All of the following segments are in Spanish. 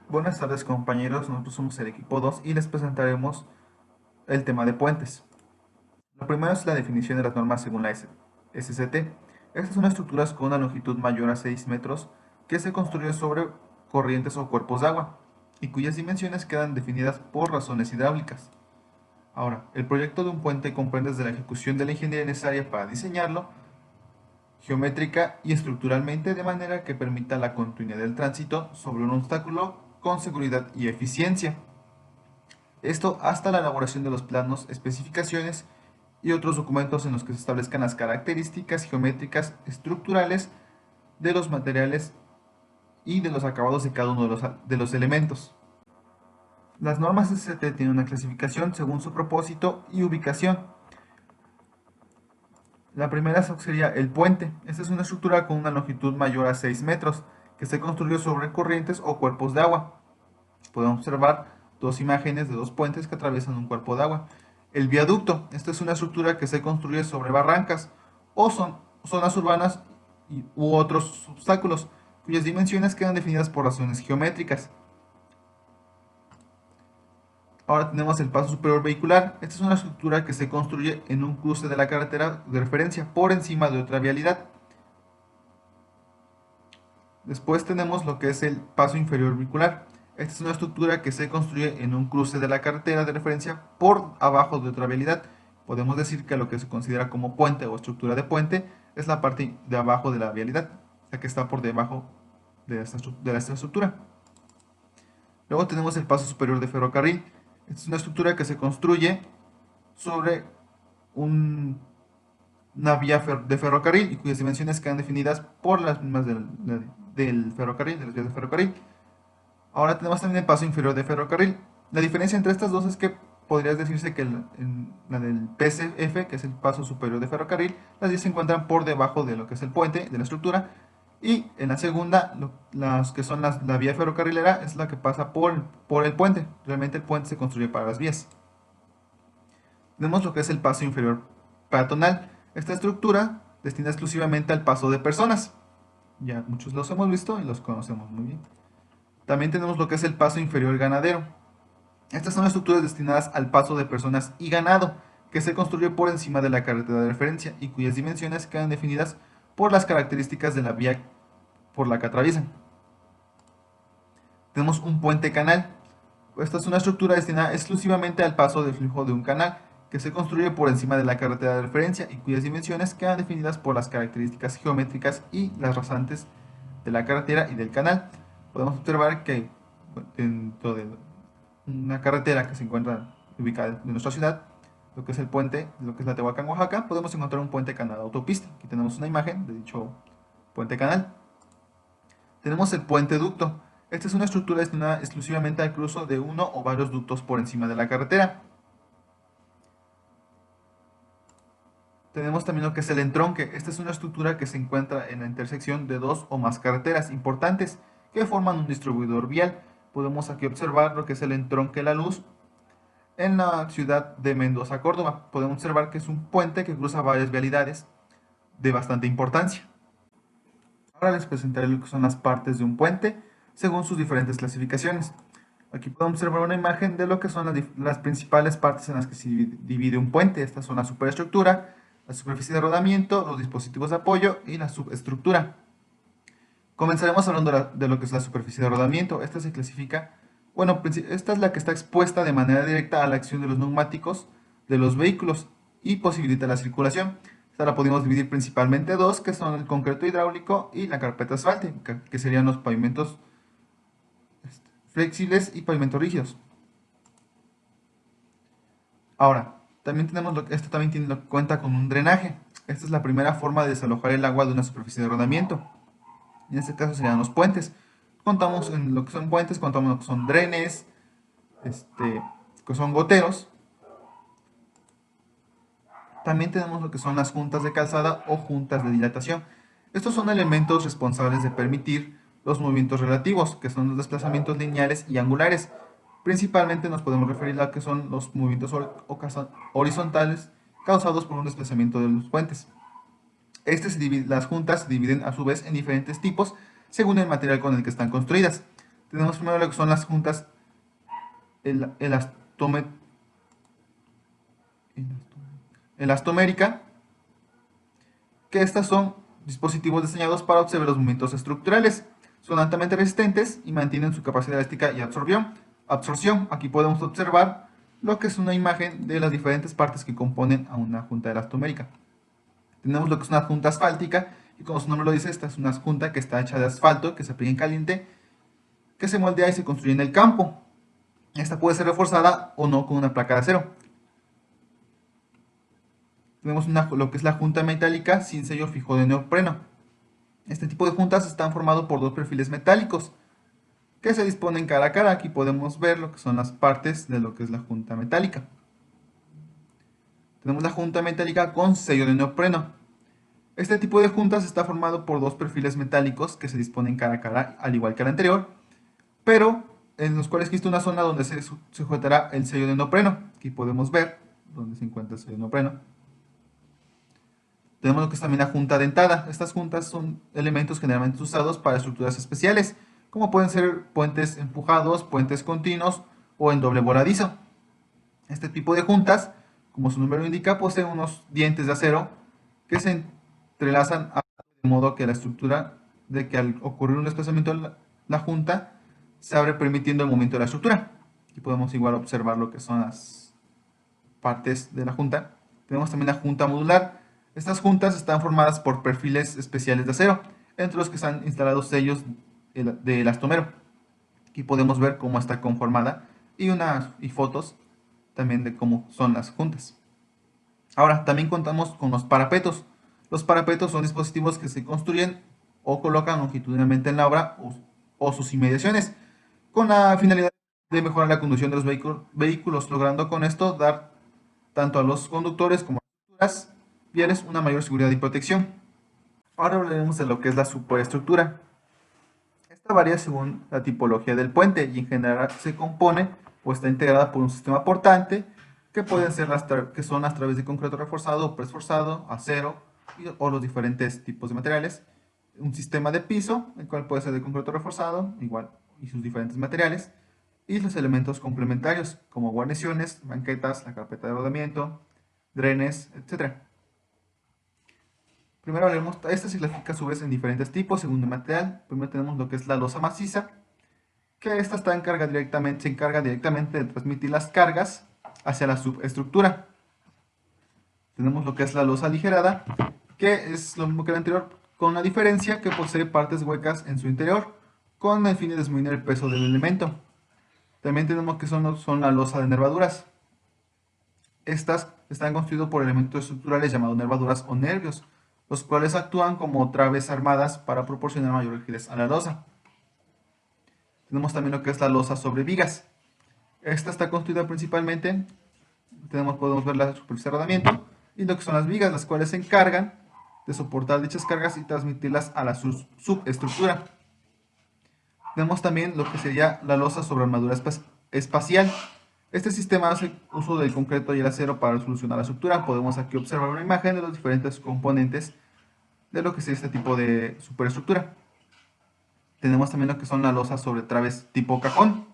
Buenas tardes compañeros, nosotros somos el equipo 2 y les presentaremos el tema de puentes. Lo primero es la definición de las normas según la SCT. Estas son estructuras con una longitud mayor a 6 metros que se construyen sobre corrientes o cuerpos de agua y cuyas dimensiones quedan definidas por razones hidráulicas. Ahora, el proyecto de un puente comprende desde la ejecución de la ingeniería necesaria para diseñarlo, geométrica y estructuralmente de manera que permita la continuidad del tránsito sobre un obstáculo con seguridad y eficiencia. Esto hasta la elaboración de los planos, especificaciones y otros documentos en los que se establezcan las características geométricas estructurales de los materiales y de los acabados de cada uno de los elementos. Las normas SCT tienen una clasificación según su propósito y ubicación. La primera sería el puente. Esta es una estructura con una longitud mayor a 6 metros que se construyó sobre corrientes o cuerpos de agua. Podemos observar dos imágenes de dos puentes que atraviesan un cuerpo de agua. El viaducto, esta es una estructura que se construye sobre barrancas o zonas urbanas u otros obstáculos, cuyas dimensiones quedan definidas por razones geométricas. Ahora tenemos el paso superior vehicular. Esta es una estructura que se construye en un cruce de la carretera de referencia por encima de otra vialidad. Después tenemos lo que es el paso inferior vehicular. Esta es una estructura que se construye en un cruce de la carretera de referencia por abajo de otra vialidad. Podemos decir que lo que se considera como puente o estructura de puente es la parte de abajo de la vialidad, la que está por debajo de esta estructura. Luego tenemos el paso superior de ferrocarril. Esta es una estructura que se construye sobre una vía de ferrocarril y cuyas dimensiones quedan definidas por las mismas del ferrocarril, de las vías de ferrocarril. Ahora tenemos también el paso inferior de ferrocarril. La diferencia entre estas dos es que podrías decirse que en la del PCF, que es el paso superior de ferrocarril, las vías se encuentran por debajo de lo que es el puente, de la estructura, y en la segunda, las que son la vía ferrocarrilera, es la que pasa por el puente. Realmente el puente se construye para las vías. Tenemos lo que es el paso inferior peatonal. Esta estructura destina exclusivamente al paso de personas. Ya muchos los hemos visto y los conocemos muy bien. También tenemos lo que es el paso inferior ganadero. Estas son estructuras destinadas al paso de personas y ganado, que se construye por encima de la carretera de referencia y cuyas dimensiones quedan definidas por las características de la vía por la que atraviesan. Tenemos un puente canal. Esta es una estructura destinada exclusivamente al paso de flujo de un canal, que se construye por encima de la carretera de referencia y cuyas dimensiones quedan definidas por las características geométricas y las rasantes de la carretera y del canal. Podemos observar que dentro de una carretera que se encuentra ubicada en nuestra ciudad, lo que es el puente, lo que es la Tehuacán, Oaxaca, podemos encontrar un puente canal autopista. Aquí tenemos una imagen de dicho puente canal. Tenemos el puente ducto. Esta es una estructura destinada exclusivamente al cruce de uno o varios ductos por encima de la carretera. Tenemos también lo que es el entronque. Esta es una estructura que se encuentra en la intersección de dos o más carreteras importantes que forman un distribuidor vial. Podemos aquí observar lo que es el entronque La Luz en la ciudad de Mendoza, Córdoba. Podemos observar que es un puente que cruza varias vialidades de bastante importancia. Ahora les presentaré lo que son las partes de un puente según sus diferentes clasificaciones. Aquí podemos observar una imagen de lo que son las principales partes en las que se divide un puente. Estas son la superestructura, la superficie de rodamiento, los dispositivos de apoyo y la subestructura. Comenzaremos hablando de lo que es la superficie de rodamiento. Esta se clasifica, bueno, esta es la que está expuesta de manera directa a la acción de los neumáticos de los vehículos y posibilita la circulación. Esta la podemos dividir principalmente en dos, que son el concreto hidráulico y la carpeta asfáltica, que serían los pavimentos flexibles y pavimentos rígidos. Ahora, también tenemos esto también cuenta con un drenaje. Esta es la primera forma de desalojar el agua de una superficie de rodamiento. En este caso serían los puentes. Contamos en lo que son puentes, contamos en lo que son drenes, que son goteros. También tenemos lo que son las juntas de calzada o juntas de dilatación. Estos son elementos responsables de permitir los movimientos relativos, que son los desplazamientos lineales y angulares. Principalmente nos podemos referir a que son los movimientos horizontales causados por un desplazamiento de los puentes. Las juntas se dividen a su vez en diferentes tipos según el material con el que están construidas. Tenemos primero lo que son las juntas elastomérica, que estas son dispositivos diseñados para observar los movimientos estructurales. Son altamente resistentes y mantienen su capacidad elástica y absorción. Aquí podemos observar lo que es una imagen de las diferentes partes que componen a una junta elastomérica. Tenemos lo que es una junta asfáltica, y como su nombre lo dice, esta es una junta que está hecha de asfalto, que se aplica en caliente, que se moldea y se construye en el campo. Esta puede ser reforzada o no con una placa de acero. Tenemos lo que es la junta metálica sin sello fijo de neopreno. Este tipo de juntas están formados por dos perfiles metálicos que se disponen cara a cara. Aquí podemos ver lo que son las partes de lo que es la junta metálica. Tenemos la junta metálica con sello de neopreno. Este tipo de juntas está formado por dos perfiles metálicos que se disponen cara a cara, al igual que el anterior, pero en los cuales existe una zona donde se sujetará el sello de neopreno. Aquí podemos ver donde se encuentra el sello de neopreno. Tenemos lo que es también la junta dentada. Estas juntas son elementos generalmente usados para estructuras especiales, como pueden ser puentes empujados, puentes continuos o en doble voladizo. Este tipo de juntas, como su nombre lo indica, poseen unos dientes de acero que se entrelazan de modo que la estructura, de que al ocurrir un desplazamiento de la junta, se abre permitiendo el movimiento de la estructura. Aquí podemos igual observar lo que son las partes de la junta. Tenemos también la junta modular. Estas juntas están formadas por perfiles especiales de acero, entre los que están instalados sellos de elastomero. Aquí podemos ver cómo está conformada y fotos también de cómo son las juntas. Ahora, también contamos con los parapetos. Los parapetos son dispositivos que se construyen o colocan longitudinalmente en la obra o sus inmediaciones, con la finalidad de mejorar la conducción de los vehículos, logrando con esto dar tanto a los conductores como a las viales una mayor seguridad y protección. Ahora hablaremos de lo que es la superestructura. Esta varía según la tipología del puente y en general se compone o está integrada por un sistema portante que pueden ser que son a través de concreto reforzado o preesforzado, acero o los diferentes tipos de materiales. Un sistema de piso, el cual puede ser de concreto reforzado, igual, y sus diferentes materiales. Y los elementos complementarios, como guarniciones, banquetas, la carpeta de rodamiento, drenes, etc. Primero haremos, esta se clasifica a su vez en diferentes tipos según el material. Primero tenemos lo que es la losa maciza, que esta se encarga directamente de transmitir las cargas hacia la subestructura. Tenemos lo que es la losa aligerada, que es lo mismo que la anterior, con la diferencia que posee partes huecas en su interior, con el fin de disminuir el peso del elemento. También tenemos que son la losa de nervaduras. Estas están constituidas por elementos estructurales llamados nervaduras o nervios, los cuales actúan como traves armadas para proporcionar mayor rigidez a la losa. Tenemos también lo que es la losa sobre vigas. Esta está constituida principalmente, podemos ver la superficie de rodamiento y lo que son las vigas, las cuales se encargan de soportar dichas cargas y transmitirlas a la subestructura. Tenemos también lo que sería la losa sobre armadura espacial. Este sistema hace uso del concreto y el acero para solucionar la estructura. Podemos aquí observar una imagen de los diferentes componentes de lo que es este tipo de superestructura. Tenemos también lo que son las losas sobre traves tipo cajón.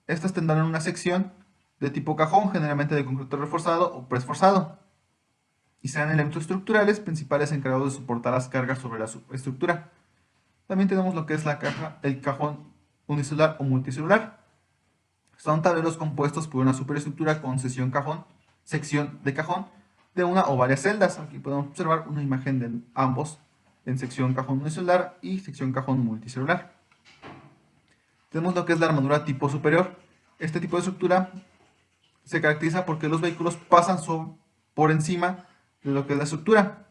Estas tendrán una sección de tipo cajón, generalmente de concreto reforzado o preesforzado, y serán elementos estructurales principales encargados de soportar las cargas sobre la subestructura. También tenemos lo que es el cajón unicelular o multicelular. Son tableros compuestos por una superestructura con sección de cajón de una o varias celdas. Aquí podemos observar una imagen de ambos en sección cajón unicelular y sección cajón multicelular. Tenemos lo que es la armadura tipo superior. Este tipo de estructura se caracteriza porque los vehículos pasan por encima de lo que es la estructura.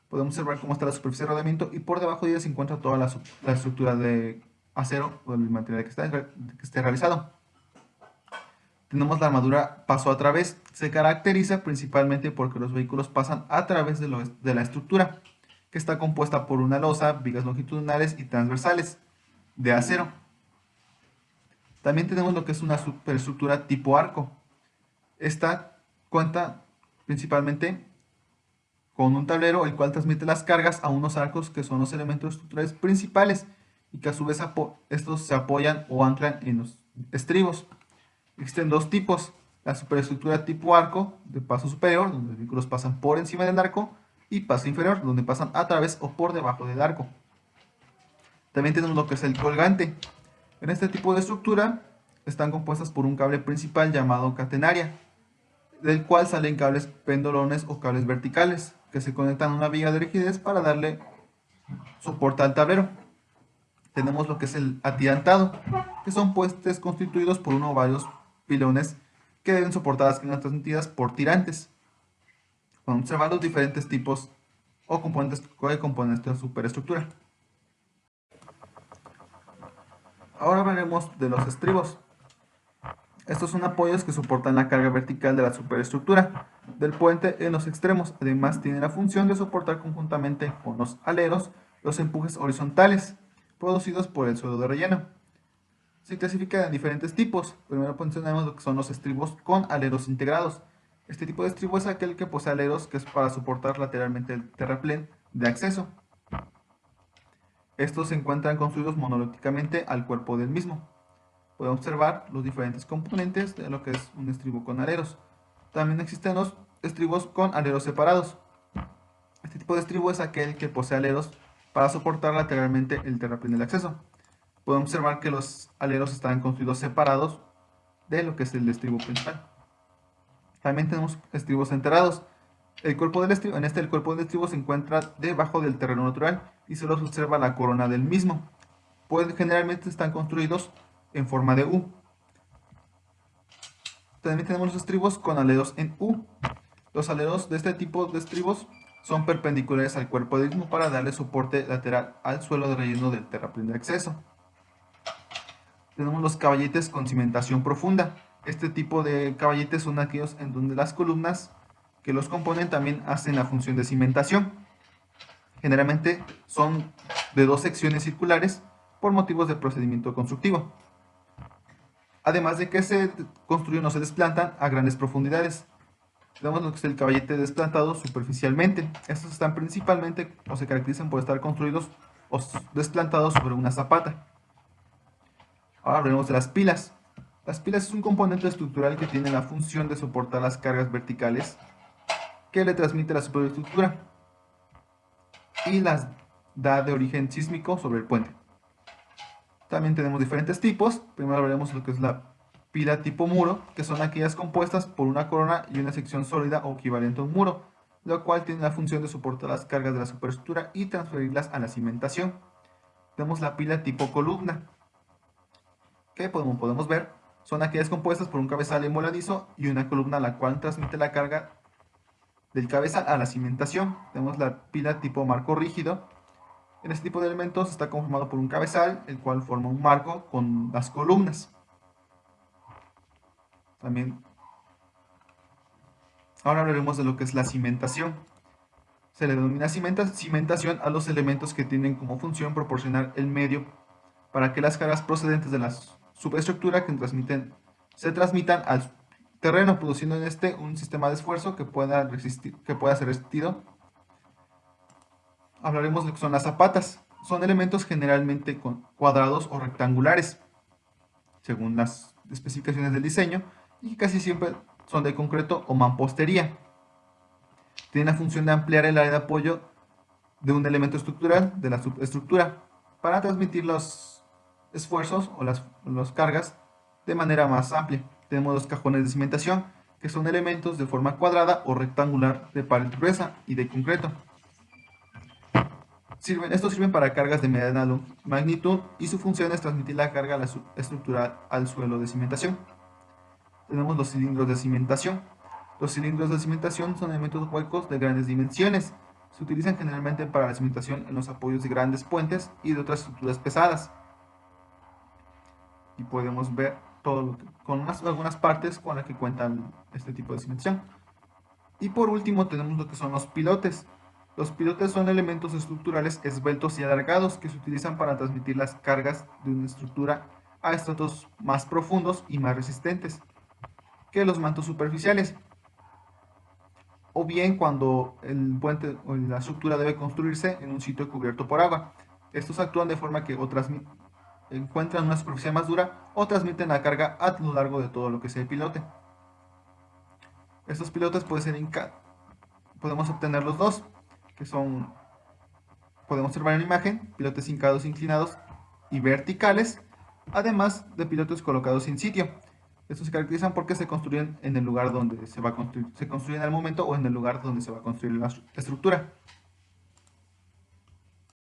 Podemos observar cómo está la superficie de rodamiento y por debajo de ella se encuentra toda la estructura de acero o el material que esté realizado. Tenemos la armadura paso a través. Se caracteriza principalmente porque los vehículos pasan a través de la estructura, que está compuesta por una losa, vigas longitudinales y transversales de acero. También tenemos lo que es una superestructura tipo arco. Esta cuenta principalmente con un tablero el cual transmite las cargas a unos arcos que son los elementos estructurales principales y que a su vez estos se apoyan o anclan en los estribos. Existen dos tipos: la superestructura tipo arco de paso superior, donde los vehículos pasan por encima del arco, y paso inferior, donde pasan a través o por debajo del arco. También tenemos lo que es el colgante. En este tipo de estructura están compuestas por un cable principal llamado catenaria, del cual salen cables pendolones o cables verticales, que se conectan a una viga de rigidez para darle soporte al tablero. Tenemos lo que es el atirantado, que son puestos constituidos por uno o varios pilones que deben soportar las cargas transmitidas por tirantes. Podemos observar los diferentes tipos o componentes que componen esta superestructura. Ahora hablaremos de los estribos. Estos son apoyos que soportan la carga vertical de la superestructura del puente en los extremos. Además, tienen la función de soportar conjuntamente con los aleros los empujes horizontales producidos por el suelo de relleno. Se clasifican en diferentes tipos. Primero mencionamos lo que son los estribos con aleros integrados. Este tipo de estribo es aquel que posee aleros, que es para soportar lateralmente el terraplén de acceso. Estos se encuentran construidos monolíticamente al cuerpo del mismo. Podemos observar los diferentes componentes de lo que es un estribo con aleros. También existen los estribos con aleros separados. Este tipo de estribo es aquel que posee aleros para soportar lateralmente el terraplén del acceso. Podemos observar que los aleros están construidos separados de lo que es el estribo principal. También tenemos estribos enterados. El cuerpo del estribo, el cuerpo del estribo se encuentra debajo del terreno natural y solo se observa la corona del mismo. Generalmente están construidos en forma de U. También tenemos los estribos con aleros en U. Los aleros de este tipo de estribos son perpendiculares al cuerpo del mismo para darle soporte lateral al suelo de relleno del terraplén de acceso. Tenemos los caballetes con cimentación profunda. Este tipo de caballetes son aquellos en donde las columnas que los componen también hacen la función de cimentación. Generalmente son de dos secciones circulares por motivos de procedimiento constructivo. Además de que se construyen o se desplantan a grandes profundidades. Tenemos lo que es el caballete desplantado superficialmente. Estos están principalmente o se caracterizan por estar construidos o desplantados sobre una zapata. Ahora hablaremos de las pilas. Las pilas es un componente estructural que tiene la función de soportar las cargas verticales que le transmite la superestructura y las da de origen sísmico sobre el puente. También tenemos diferentes tipos. Primero hablaremos de lo que es la pila tipo muro, que son aquellas compuestas por una corona y una sección sólida o equivalente a un muro, lo cual tiene la función de soportar las cargas de la superestructura y transferirlas a la cimentación. Tenemos la pila tipo columna, que como podemos ver, son aquellas compuestas por un cabezal emoladizo y una columna a la cual transmite la carga del cabezal a la cimentación. Tenemos la pila tipo marco rígido. En este tipo de elementos está conformado por un cabezal, el cual forma un marco con las columnas. También ahora hablaremos de lo que es la cimentación. Se le denomina cimentación a los elementos que tienen como función proporcionar el medio para que las cargas procedentes de la superestructura se transmitan al terreno, produciendo en este un sistema de esfuerzo que pueda ser resistido. Hablaremos de lo que son las zapatas. Son elementos generalmente cuadrados o rectangulares, según las especificaciones del diseño, y casi siempre son de concreto o mampostería. Tienen la función de ampliar el área de apoyo de un elemento estructural de la subestructura para transmitir los esfuerzos o las cargas de manera más amplia. Tenemos los cajones de cimentación, que son elementos de forma cuadrada o rectangular de pared gruesa y de concreto. Estos sirven para cargas de mediana magnitud y su función es transmitir la carga estructural al suelo de cimentación. Tenemos los cilindros de cimentación. Los cilindros de cimentación son elementos huecos de grandes dimensiones. Se utilizan generalmente para la cimentación en los apoyos de grandes puentes y de otras estructuras pesadas. Y podemos ver todo con algunas partes con las que cuentan este tipo de cimentación. Y por último tenemos lo que son los pilotes. Los pilotes son elementos estructurales esbeltos y alargados que se utilizan para transmitir las cargas de una estructura a estratos más profundos y más resistentes que los mantos superficiales, o bien cuando el puente o la estructura debe construirse en un sitio cubierto por agua. Estos actúan de forma que encuentran una superficie más dura o transmiten la carga a lo largo de todo lo que es el pilote. Estos pilotes podemos obtener los dos, que son, podemos observar en la imagen, pilotes hincados, inclinados y verticales, además de pilotes colocados in sitio. Estos se caracterizan porque se construyen en el lugar donde se va a construir, se construyen al momento o en el lugar donde se va a construir la estructura.